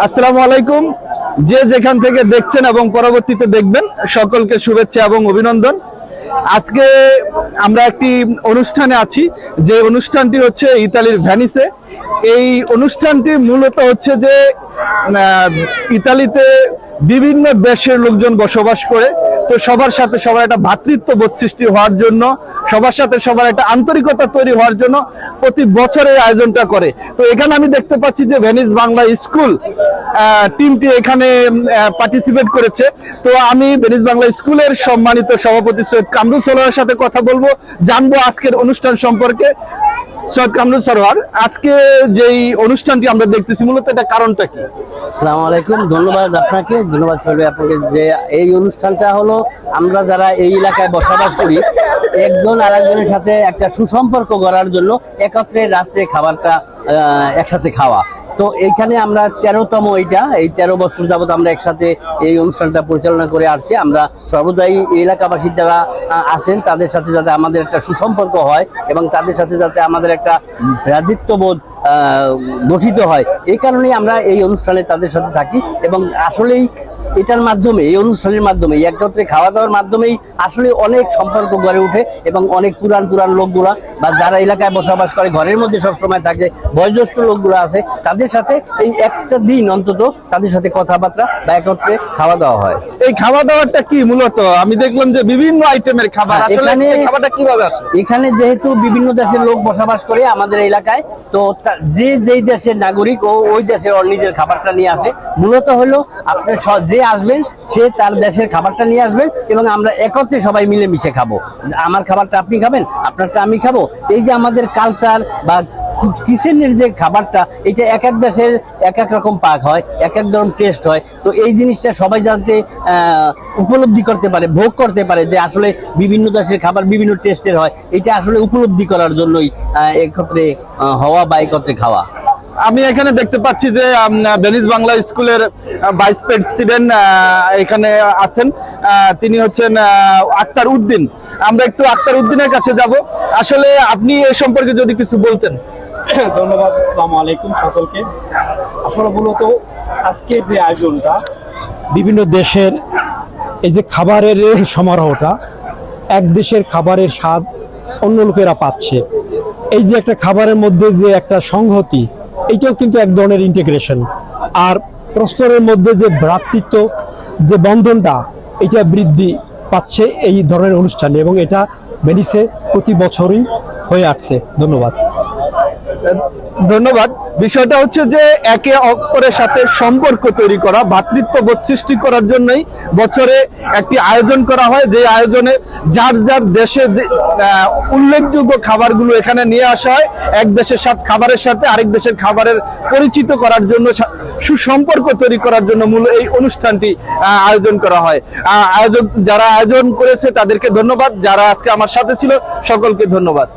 আসসালামু আলাইকুম। যে যেখান থেকে দেখছেন এবং পরবর্তীতে দেখবেন সকলকে শুভেচ্ছা এবং অভিনন্দন। আজকে আমরা একটি অনুষ্ঠানে আছি, যে অনুষ্ঠানটি হচ্ছে ইতালির ভেনিসে। এই অনুষ্ঠানটি মূলত হচ্ছে যে ইতালিতে বিভিন্ন দেশের লোকজন বসবাস করে, তো সবার সাথে সবার একটা ভ্রাতৃত্ববোধ সৃষ্টি হওয়ার জন্য, সবার সাথে সবার একটা আন্তরিকতা তৈরি হওয়ার জন্য প্রতি বছর এই আয়োজনটা করে। তো এখানে আমি দেখতে পাচ্ছি যে ভেনিস বাংলা স্কুল টিমটি এখানে পার্টিসিপেট করেছে। তো আমি ভেনিস বাংলা স্কুলের সম্মানিত সভাপতি সৈয়দ কামরুল সরোয়ারের সাথে কথা বলবো, জানবো আজকের অনুষ্ঠান সম্পর্কে। সৈয়দ কামরুল সরোয়ার, আজকে যেই অনুষ্ঠানটি আমরা দেখতেছি মূলত এটা কারণটা কি? আসসালামু আলাইকুম, ধন্যবাদ আপনাকে, ধন্যবাদ সরবে আপনাকে। যে এই অনুষ্ঠানটা হলো, আমরা যারা এই এলাকায় বসবাস করি একজন আরেকজনের সাথে একটা সুসম্পর্ক গড়ার জন্য একত্রে রাত্রে খাবারটা একসাথে খাওয়া। তো এইখানে আমরা 13তম, এই 13 বছর যাবত আমরা একসাথে এই অনুষ্ঠানটা পরিচালনা করে আসছি। আমরা সর্বদাই এলাকাবাসী যারা আসেন তাদের সাথে যাতে আমাদের একটা সুসম্পর্ক হয় এবং তাদের সাথে যাতে আমাদের একটা ভ্রাতৃত্ববোধ গঠিত হয়, এই কারণেই আমরা এই অনুষ্ঠানে তাদের সাথে থাকি। এবং আসলেই এটার মাধ্যমে, এই অনুষ্ঠানের মাধ্যমে, একত্রে খাওয়া দাওয়ার মাধ্যমেই আসলে অনেক সম্পর্ক গড়ে ওঠে এবং অনেক পুরান লোকগুলা বা যারা এলাকায় বসবাস করে, ঘরের মধ্যে সবসময় থাকে, বয়োজ্যেষ্ঠ লোকগুলো আছে, তাদের সাথে এই একটা দিন অন্তত তাদের সাথে কথাবার্তা বা একত্রে খাওয়া দাওয়া হয়। এই খাওয়া দাওয়াটা কি মূলত? আমি দেখলাম যে বিভিন্ন আইটেমের খাবার, এখানে খাবারটা কিভাবে আসে? এখানে যেহেতু বিভিন্ন দেশের লোক বসবাস করে আমাদের এলাকায়, তো যে যেই দেশের নাগরিক ওই দেশের নিজের খাবারটা নিয়ে আসে। মূলত হলো আপনার যে আসবেন সে তার দেশের খাবারটা নিয়ে আসবেন এবং আমরা একত্রে সবাই মিলেমিশে খাবো। আমার খাবারটা আপনি খাবেন, আপনারটা আমি খাবো। এই যে আমাদের কালচার বা কিচেনের যে খাবারটা, এটা এক এক দেশের এক এক রকম পাক হয়, এক এক ধরনের টেস্ট হয়। তো এই জিনিসটা সবাই যাতে উপলব্ধি করতে পারে, ভোগ করতে পারে যে আসলে বিভিন্ন দেশের খাবার বিভিন্ন টেস্টের হয়, এটা আসলে উপলব্ধি করার জন্যই একত্রে হওয়া বা একত্রে খাওয়া। আমি এখানে দেখতে পাচ্ছি যে ভেনিস বাংলা স্কুলের ভাইস প্রেসিডেন্ট এখানে আছেন, তিনি হচ্ছেন আক্তার উদ্দিন। আমরা একটু আক্তার উদ্দিনের কাছে যাব। আসলে আপনি এই সম্পর্কে যদি কিছু বলতেন। ধন্যবাদ, আসসালামু আলাইকুম সকলকে। আসলে মূলত আজকে যে আয়োজনটা, বিভিন্ন দেশের এই যে খাবারের সমারোহটা, এক দেশের খাবারের স্বাদ অন্য লোকেরা পাচ্ছে, এই যে একটা খাবারের মধ্যে যে একটা সংহতি, এইটাও কিন্তু এক ধরনের ইন্টিগ্রেশন। আর পরস্পরের মধ্যে যে ভ্রাতৃত্ব, যে বন্ধনটা, এটা বৃদ্ধি পাচ্ছে এই ধরনের অনুষ্ঠানে এবং এটা ভেনিসে প্রতি বছরই হয়ে আসছে। ধন্যবাদ। ধন্যবাদ। বিষয়টা হচ্ছে যে একে অপরের সাথে সম্পর্ক তৈরি করা, ভ্রাতৃত্ববোধ সৃষ্টি করার জন্যই বছরে একটি আয়োজন করা হয়, যে আয়োজনে যার যার দেশে উল্লেখযোগ্য খাবারগুলো এখানে নিয়ে আসা হয়। এক দেশের খাবারের সাথে আরেক দেশের খাবারের পরিচিত করার জন্য, সুসম্পর্ক তৈরি করার জন্য মূল এই অনুষ্ঠানটি আয়োজন করা হয়। যারা আয়োজন করেছে তাদেরকে ধন্যবাদ, যারা আজকে আমার সাথে ছিল সকলকে ধন্যবাদ।